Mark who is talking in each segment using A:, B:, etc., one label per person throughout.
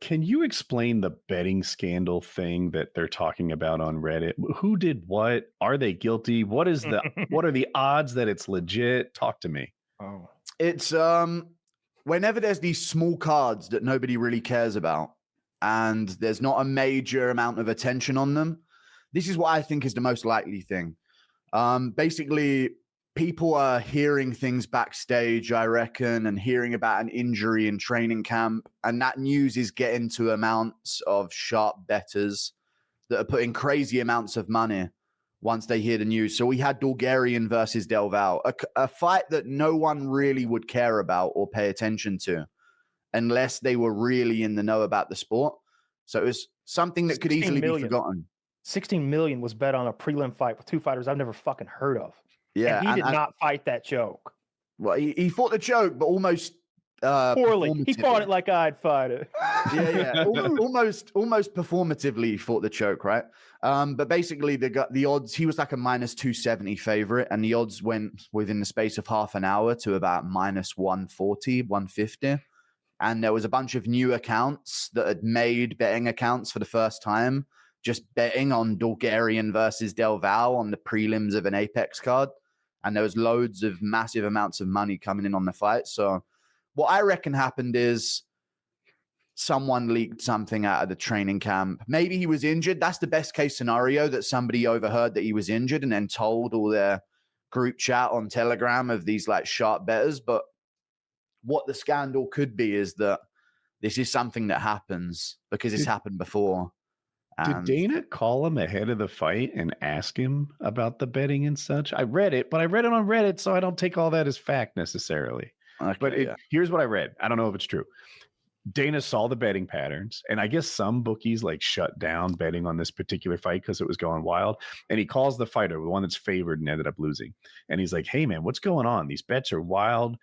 A: Can you explain the betting scandal thing that they're talking about on Reddit? Who did what? Are they guilty? What are the odds that it's legit? Talk to me.
B: Oh,
C: it's whenever there's these small cards that nobody really cares about and there's not a major amount of attention on them, this is what I think is the most likely thing. Basically, people are hearing things backstage, I reckon, and hearing about an injury in training camp. And that news is getting to amounts of sharp bettors that are putting crazy amounts of money once they hear the news. So we had Bulgarian versus Del Val, a fight that no one really would care about or pay attention to unless they were really in the know about the sport. So it was something that could easily be forgotten.
B: 16 million was bet on a prelim fight with two fighters I've never fucking heard of.
C: Yeah,
B: and he did not fight that joke.
C: Well, he fought the joke, but almost
B: poorly. He fought it like I'd fight it.
C: Yeah. almost performatively fought the choke, right? But basically, the odds. He was like a minus 270 favorite, and the odds went within the space of half an hour to about minus 140, 150. And there was a bunch of new accounts that had made betting accounts for the first time, just betting on Bulgarian versus Del Val on the prelims of an Apex card. And there was loads of massive amounts of money coming in on the fight. So what I reckon happened is someone leaked something out of the training camp. Maybe he was injured. That's the best case scenario, that somebody overheard that he was injured and then told all their group chat on Telegram of these like sharp bettors. But what the scandal could be is that this is something that happens because it's happened before.
A: Did Dana call him ahead of the fight and ask him about the betting and such? I read it, but I read it on Reddit, so I don't take all that as fact necessarily. Okay, but here's what I read. I don't know if it's true. Dana saw the betting patterns, and I guess some bookies like shut down betting on this particular fight because it was going wild. And he calls the fighter, the one that's favored and ended up losing. And he's like, hey, man, what's going on? These bets are wild.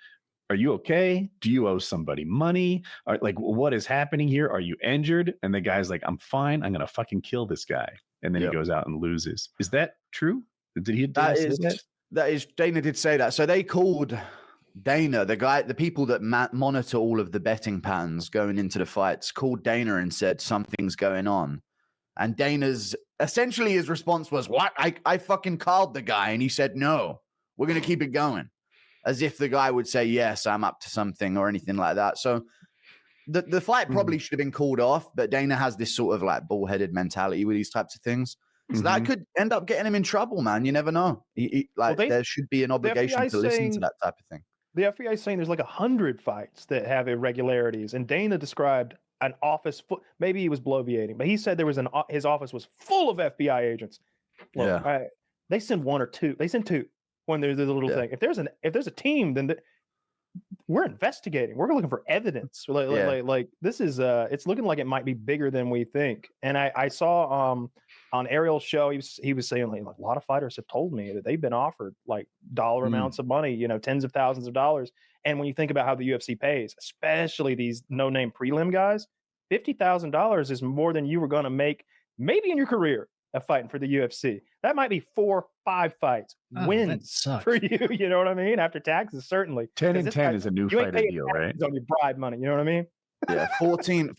A: Are you okay? Do you owe somebody money? Like, what is happening here? Are you injured? And the guy's like, I'm fine. I'm going to fucking kill this guy. And then he goes out and loses. Is that true? Did he? That
C: is, Dana did say that. So they called Dana, the people that monitor all of the betting patterns going into the fights, called Dana and said something's going on. And Dana's essentially his response was, what? I fucking called the guy. And he said, no, we're going to keep it going. As if the guy would say, yes, I'm up to something or anything like that. So the fight probably should have been called off, but Dana has this sort of like bullheaded mentality with these types of things. So that could end up getting him in trouble, man. You never know. There should be an obligation to listen to that type of thing.
B: The FBI is saying there's like 100 fights that have irregularities. And Dana described an office, maybe he was bloviating, but he said there was his office was full of FBI agents. Look, they send one or two. They send two. When there's a little thing, if there's a team, then we're investigating. We're looking for evidence. Like this is it's looking like it might be bigger than we think. And I saw on Ariel's show, he was saying like a lot of fighters have told me that they've been offered like dollar amounts of money, tens of thousands of dollars. And when you think about how the UFC pays, especially these no-name prelim guys, $50,000 is more than you were going to make maybe in your career of fighting for the UFC. That might be 4-5 fights wins for you. You know what I mean? After taxes, certainly.
A: 10 and 10 is a new fighter deal, right?
B: On your bribe money. You know what I mean?
C: Yeah, 14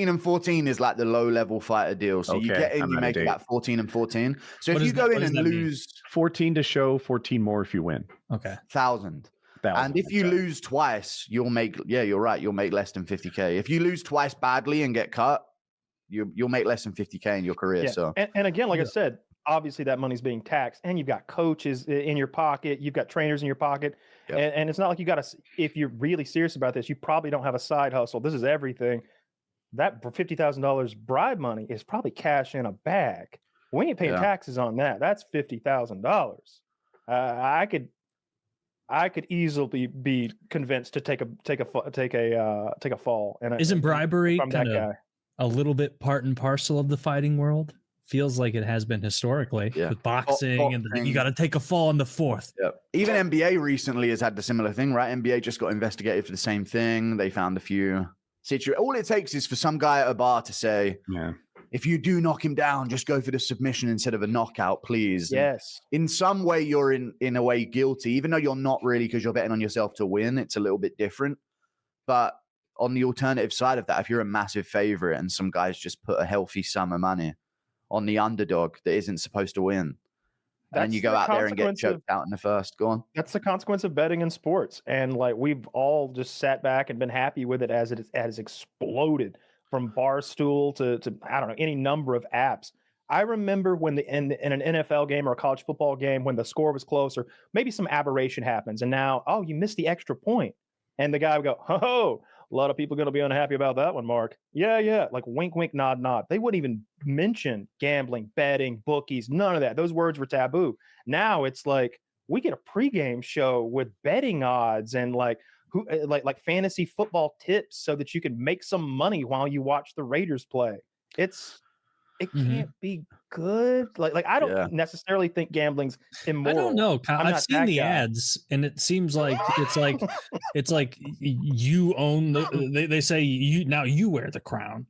C: and 14 is like the low-level fighter deal. So you get in, you make about 14 and 14. So if you go in and lose
A: 14 to show, 14 more if you win.
D: Okay.
C: 1,000. And if you lose twice, you'll make, you're right, you'll make less than 50K. If you lose twice badly and get cut, you'll make less than 50K in your career.
B: Yeah.
C: So
B: and again, like I said, obviously that money's being taxed, and you've got coaches in your pocket, you've got trainers in your pocket, and it's not like you got to. If you're really serious about this, you probably don't have a side hustle. This is everything. That $50,000 bribe money is probably cash in a bag. We ain't paying taxes on that. That's $50,000. I could easily be convinced to take a fall. And
D: isn't bribery kind of a little bit part and parcel of the fighting world? Feels like it has been historically with boxing, and you got to take a fall in the fourth.
C: Yeah. Even NBA recently has had the similar thing, right? NBA just got investigated for the same thing. They found a few situations. All it takes is for some guy at a bar to say, if you do knock him down, just go for the submission instead of a knockout, please.
B: Yes.
C: And in some way, you're in a way guilty, even though you're not really, because you're betting on yourself to win. It's a little bit different. But on the alternative side of that, if you're a massive favorite and some guys just put a healthy sum of money on the underdog that isn't supposed to win, and then you go out there and get choked out in the first. Go on.
B: That's the consequence of betting in sports. And like we've all just sat back and been happy with it as it has exploded from Barstool to I don't know, any number of apps. I remember when in an NFL game or a college football game, when the score was close or maybe some aberration happens, and now, oh, you missed the extra point. And the guy would go, oh, a lot of people are going to be unhappy about that one, Mark. Yeah. Like wink, wink, nod, nod. They wouldn't even mention gambling, betting, bookies, none of that. Those words were taboo. Now it's like we get a pregame show with betting odds and like fantasy football tips so that you can make some money while you watch the Raiders play. It can't be good. Like I don't necessarily think gambling's immoral.
D: I don't know. I've seen the ads, and it seems like it's like you own they say you wear the crown.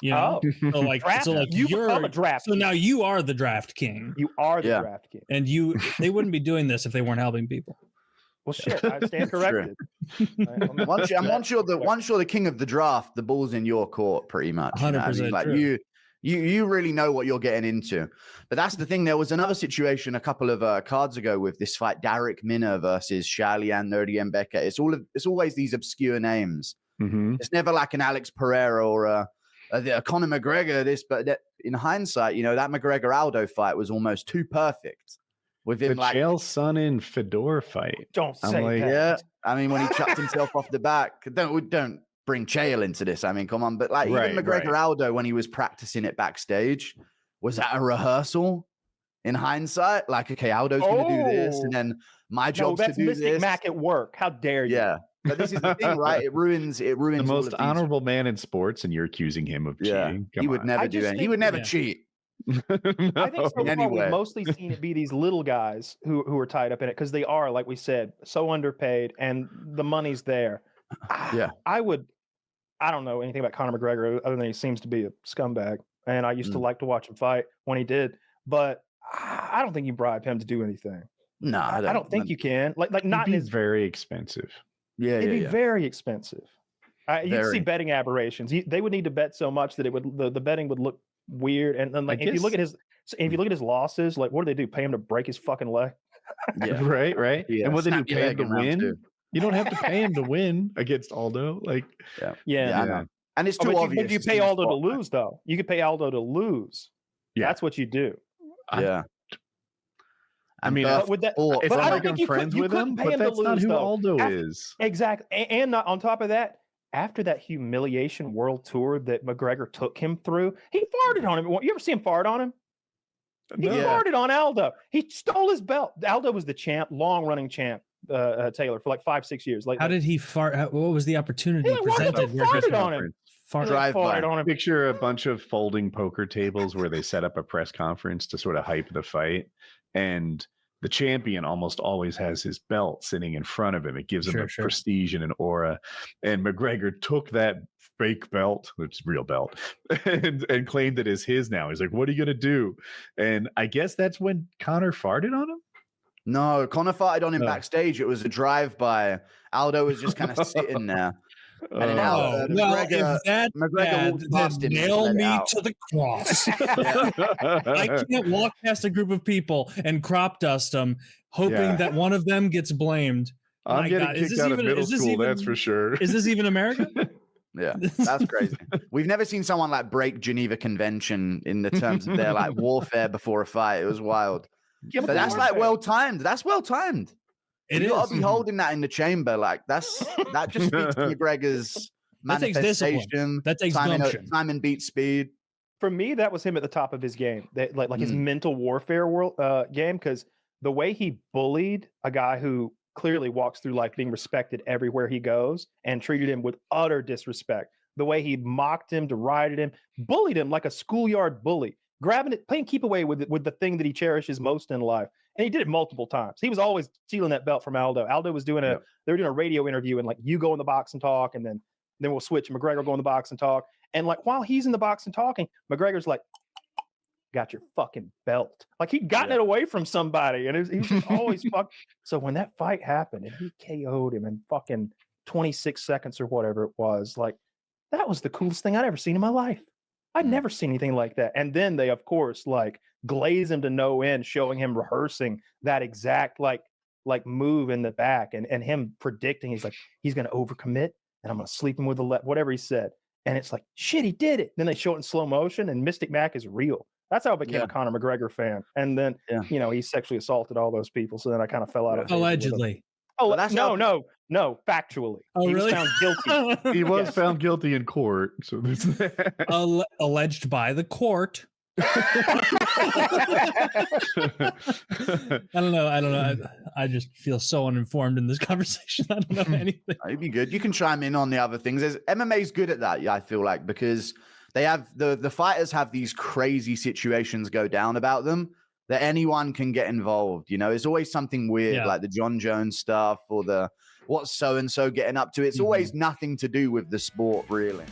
D: You know? You're a draft. So now you are the draft king.
B: You are the draft king.
D: And they wouldn't be doing this if they weren't helping people.
B: Well, shit, I stand corrected.
C: Once you're the king of the draft, the ball's in your court, pretty much.
D: 100%
C: like
D: true.
C: You really know what you're getting into. But that's the thing. There was another situation a couple of cards ago with this fight, Darrick Minner versus Shalian Nurdiembeke. It's always these obscure names.
A: Mm-hmm.
C: It's never like an Alex Pereira or a Conor McGregor. But in hindsight, that McGregor Aldo fight was almost too perfect. With him,
A: the Chael Sonnen Fedor fight.
B: Don't say that.
C: Yeah, I mean, when he chucked himself off the back, don't bring Chael into this. I mean, come on. But like even McGregor Aldo, when he was practicing it backstage, was that a rehearsal? In hindsight, like, okay, Aldo's going to do this, and then my job's to do
B: Mystic
C: this.
B: Mac at work. How dare you?
C: Yeah, but this is the thing, right? It ruins
A: the most honorable man in sports, and you're accusing him of cheating.
C: He would never do anything. He would never cheat.
B: No. I think so far we've mostly seen it be these little guys who are tied up in it because they are, like we said, so underpaid, and the money's there.
C: Yeah,
B: I don't know anything about Conor McGregor other than he seems to be a scumbag, and I used to like to watch him fight when he did, but I don't think you bribe him to do anything.
C: No,
B: I don't think you can. Like not in his
A: very expensive.
C: Yeah,
B: it'd be very expensive. You'd see betting aberrations. They would need to bet so much that it would the betting would look weird. And then if you look at his losses, like what do they do? Pay him to break his fucking leg?
C: Yeah,
A: right.
C: Yeah.
A: And what they do? Pay him to win. You don't have to pay him to win against Aldo. Like,
C: yeah. And it's too obvious.
B: You pay Aldo to lose, though. You could pay Aldo to lose. Yeah, that's what you do.
C: Yeah.
A: I mean, it's not like I'm friends with him, but that's not who Aldo is.
B: Exactly. And not, on top of that, after that humiliation world tour that McGregor took him through, he farted on him. You ever see him fart on him? He farted on Aldo. He stole his belt. Aldo was the champ, long-running champ, Taylor, for like 5-6 years. Like,
D: how did he fart? What was the opportunity presented?
B: Farted on him.
C: Drive-by.
B: On him.
A: Picture a bunch of folding poker tables where they set up a press conference to sort of hype the fight, and the champion almost always has his belt sitting in front of him. It gives him prestige and an aura. And McGregor took that fake belt, which is real belt, and claimed it as his now. He's like, what are you going to do? And I guess that's when Conor farted on him?
C: No, Conor farted on him backstage. It was a drive-by. Aldo was just kind of sitting there. And then McGregor walked past him.
D: Nail me to the cross. I can't walk past a group of people and crop dust them, hoping that one of them gets blamed.
A: I'm getting kicked out of middle school, that's for sure.
D: Is this even America?
C: Yeah, that's crazy. We've never seen someone like break Geneva Convention in the terms of their like warfare before a fight. It was wild. Yeah, but that's like well timed. That's well timed. You got to be holding that in the chamber. Like that just speaks to McGregor's manifestation.
D: That takes gumption.
C: Time and beat speed.
B: For me, that was him at the top of his game. Like his mental warfare game, because the way he bullied a guy who clearly walks through life being respected everywhere he goes and treated him with utter disrespect. The way he mocked him, derided him, bullied him like a schoolyard bully, grabbing it, playing keep away with the thing that he cherishes most in life. And he did it multiple times. He was always stealing that belt from Aldo. Aldo was doing they were doing a radio interview, and like, you go in the box and talk, and then we'll switch. McGregor go in the box and talk. And like, while he's in the box and talking, McGregor's like, got your fucking belt. Like, he'd gotten it away from somebody, and he was just always fuck. So when that fight happened and he KO'd him and fucking 26 seconds or whatever it was. Like, that was the coolest thing I'd ever seen in my life. I'd never seen anything like that. And then they, of course, like glaze him to no end, showing him rehearsing that exact like move in the back, and him predicting he's going to overcommit and I'm going to sleep him with the left, whatever he said. And it's like, shit, he did it. Then they show it in slow motion, and Mystic Mac is real. That's how I became a Conor McGregor fan. And then, he sexually assaulted all those people. So then I kind of fell out of
D: allegedly.
B: Oh, no, factually.
D: Oh,
B: he
D: really?
B: was found guilty.
A: He was found guilty in court. So there's that.
D: Alleged by the court. I don't know. I just feel so uninformed in this conversation. I don't know anything.
C: It'd be good. You can chime in on the other things. MMA's good at that, I feel like, because they have the fighters have these crazy situations go down about them that anyone can get involved. It's always something weird, like the John Jones stuff or the what's so-and-so getting up to. It's always nothing to do with the sport, really.